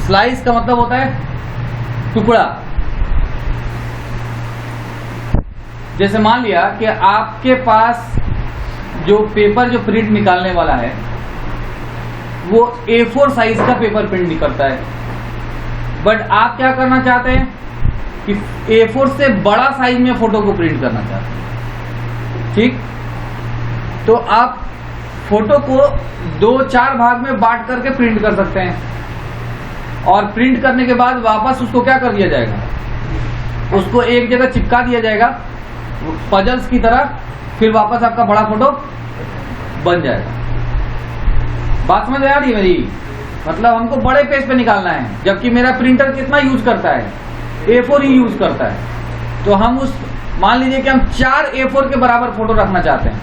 Slice का मतलब होता है टुकड़ा। जैसे मान लिया कि आपके पास जो पेपर जो प्रिंट निकालने वाला है वो A4 साइज का पेपर प्रिंट निकलता है, बट आप क्या करना चाहते हैं कि A4 से बड़ा साइज में फोटो को प्रिंट करना चाहते हैं। ठीक, तो आप फोटो को 2-4 भाग में बांट करके प्रिंट कर सकते हैं, और प्रिंट करने के बाद वापस उसको क्या कर दिया जाएगा, उसको एक जगह चिपका दिया जाएगा पजल्स की तरह, फिर वापस आपका बड़ा फोटो बन जाएगा। बात समझ आ रही है मेरी? मतलब हमको बड़े पेज पे निकालना है, जबकि मेरा प्रिंटर कितना यूज करता है, A4 ही यूज करता है। तो हम उस मान लीजिए कि हम 4 A4 के बराबर फोटो रखना चाहते हैं,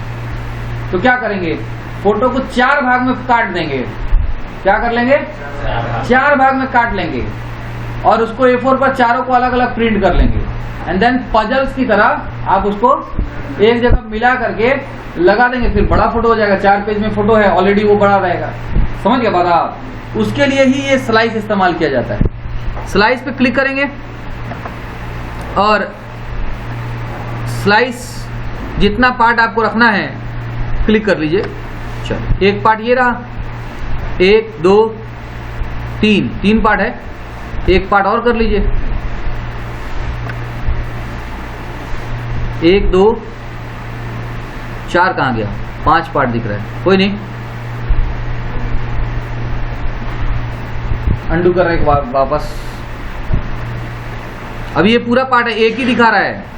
तो क्या करेंगे, फोटो को 4 भाग में काट देंगे। क्या कर लेंगे, 4 भाग में काट लेंगे, और उसको A4 पर चारों को अलग अलग प्रिंट कर लेंगे, एंड देन पजल्स की तरह आप उसको एक जगह मिला करके लगा देंगे, फिर बड़ा फोटो हो जाएगा। 4 पेज में फोटो है ऑलरेडी, वो बड़ा रहेगा। समझ गया बात आप? उसके लिए ही ये स्लाइस इस्तेमाल किया जाता है। स्लाइस पे क्लिक करेंगे और स्लाइस जितना पार्ट आपको रखना है क्लिक कर लीजिए। चलो, एक पार्ट ये रहा, 1 2 3 पार्ट है, एक पार्ट और कर लीजिए, 1 2 4 कहाँ गया, 5 पार्ट दिख रहा है, कोई नहीं, अंडू कर रहे वापस। अब ये पूरा पार्ट है, एक ही दिखा रहा है,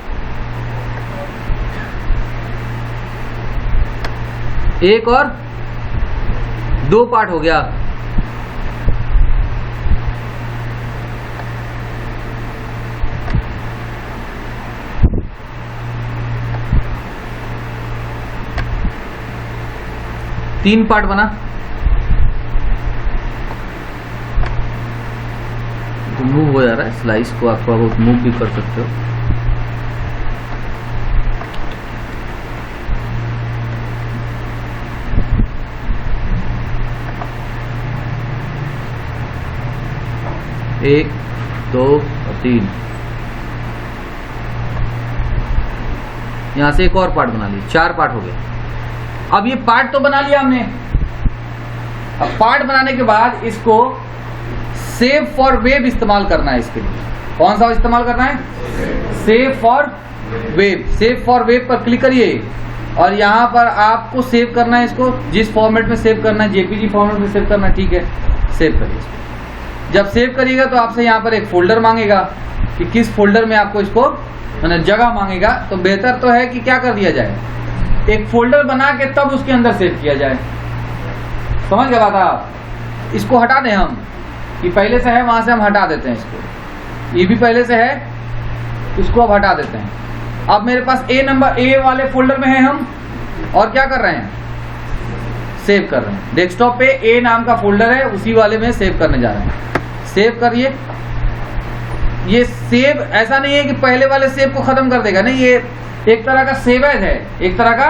एक और 2 पार्ट हो गया। तीन पार्ट बना, तो मूव हो जा रहा है। स्लाइस को आप मूव भी कर सकते हो। एक, 2 और 3, यहां से एक और पार्ट बना लिया, 4 पार्ट हो गए। अब ये पार्ट तो बना लिया हमने। अब पार्ट बनाने के बाद इसको सेव फॉर वेब इस्तेमाल करना है। इसके लिए कौन सा इस्तेमाल करना है, save for web. Save for web पर क्लिक करिए, और यहां पर आपको सेव करना है इसको, जिस फॉर्मेट में सेव करना है, JPG फॉर्मेट में सेव करना है। ठीक है, सेव करिए इसको। जब सेव करिएगा तो आपसे यहाँ पर एक फोल्डर मांगेगा कि किस फोल्डर में आपको इसको मैंने जगह मांगेगा। तो बेहतर तो है कि क्या कर दिया जाए, एक फोल्डर बना के तब उसके अंदर सेव किया जाए। समझ गए बात आप? इसको हटा दें हम, ये पहले से है, वहां से हम हटा देते हैं इसको। ये भी पहले से है, इसको अब हटा देते हैं। अब मेरे पास A वाले फोल्डर में है हम, और क्या कर रहे हैं, सेव कर रहे हैं। डेस्कटॉप पे A नाम का फोल्डर है, उसी वाले में सेव करने जा रहे हैं। सेव करिए। ये सेव ऐसा नहीं है कि पहले वाले सेव को खत्म कर देगा, नहीं, ये एक तरह का सेव एज है, एक तरह का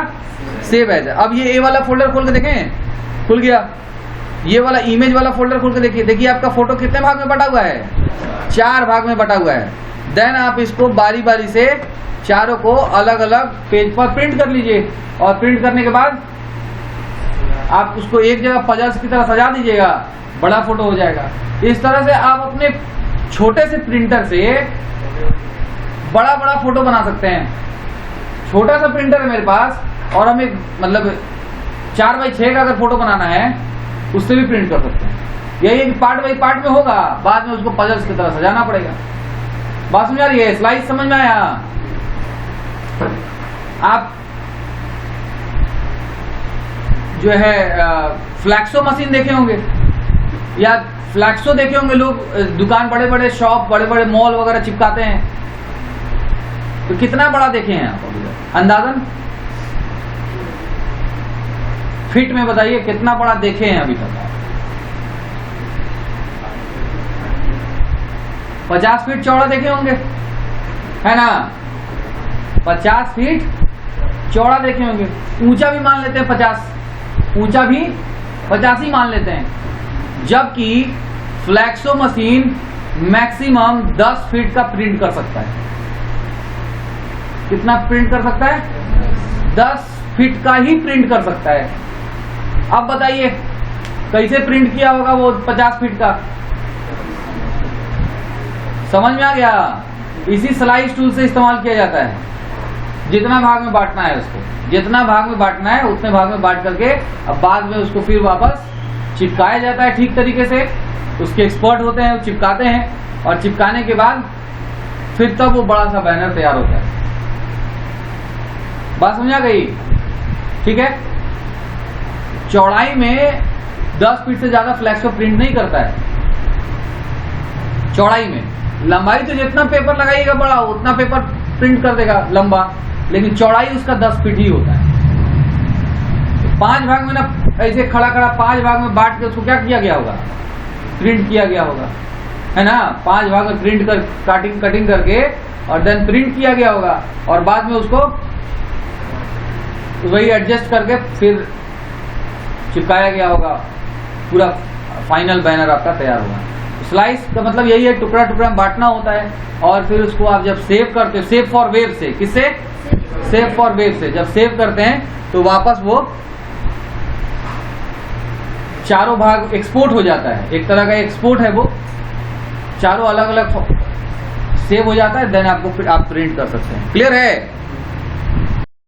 सेव एज है। अब ये A वाला फोल्डर खोल के देखें, खुल गया। ये वाला इमेज वाला फोल्डर खोल के देखिए, देखिए आपका फोटो कितने भाग में बटा हुआ है, 4 भाग में बटा हुआ है। देन आप इसको बारी बारी से चारों को अलग अलग पेज पर प्रिंट कर लीजिए, और प्रिंट करने के बाद आप उसको एक जगह पजल्स की तरह सजा दीजिएगा, बड़ा फोटो हो जाएगा। इस तरह से आप अपने छोटे से प्रिंटर से बड़ा बड़ा फोटो बना सकते हैं। छोटा सा प्रिंटर है मेरे पास, और हमें मतलब 4x6 का अगर फोटो बनाना है उससे भी प्रिंट कर सकते हैं। यही है कि पार्ट बाई पार्ट में होगा, बाद में उसको पजल्स की तरह सजाना पड़ेगा। बात समझ आ रही है? स्लाइड समझ में आया? आप जो है फ्लैक्सो मशीन देखे होंगे, या फ्लैक्सो देखे होंगे लोग, दुकान, बड़े बड़े शॉप, बड़े बड़े मॉल वगैरह चिपकाते हैं। तो कितना बड़ा देखे हैं आप अंदाजन? फीट में बताइए कितना बड़ा देखे हैं अभी तक? 50 फीट चौड़ा देखे होंगे, है ना? 50 फीट चौड़ा देखे होंगे। ऊंचा भी मान लेते हैं 50, ऊंचा भी 50 ही मान लेते हैं। जबकि फ्लैक्सो मशीन मैक्सिमम 10 फीट का प्रिंट कर सकता है। कितना प्रिंट कर सकता है? 10 फीट का ही प्रिंट कर सकता है। अब बताइए कैसे प्रिंट किया होगा वो 50 फीट का? समझ में आ गया? इसी स्लाइस टूल से इस्तेमाल किया जाता है। जितना भाग में बांटना है उसको, जितना भाग में बांटना है उतने भाग में बांट करके अब बाद में उसको फिर वापस चिपकाया जाता है ठीक तरीके से। उसके एक्सपर्ट होते हैं, वो चिपकाते हैं और चिपकाने के बाद फिर तब वो बड़ा सा बैनर तैयार होता है। बात समझ आ गई? ठीक है। चौड़ाई में 10 फीट से ज्यादा फ्लैक्सो प्रिंट नहीं करता है चौड़ाई में। लंबाई तो जितना पेपर लगाइएगा बड़ा उतना पेपर प्रिंट कर देगा लंबा, लेकिन चौड़ाई उसका 10 फीट ही होता है। तो 5 भाग में ना ऐसे खड़ा 5 भाग में बांट के उसको क्या किया गया होगा? प्रिंट किया गया होगा, है ना। 5 भाग में प्रिंट कर कटिंग करके और देन प्रिंट किया गया होगा और बाद में उसको वही एडजस्ट करके फिर चिपकाया गया होगा। पूरा फाइनल बैनर आपका तैयार होगा। स्लाइस का मतलब यही है, टुकड़ा टुकड़ा में बांटना होता है और फिर उसको आप जब सेव करते हो, सेव फॉर वेव से, किससे? सेव फॉर वेव से जब सेव करते हैं तो वापस वो चारों भाग एक्सपोर्ट हो जाता है। एक तरह का एक्सपोर्ट है, वो चारों अलग अलग सेव हो जाता है, देन आपको फिर आप प्रिंट कर सकते हैं। क्लियर है?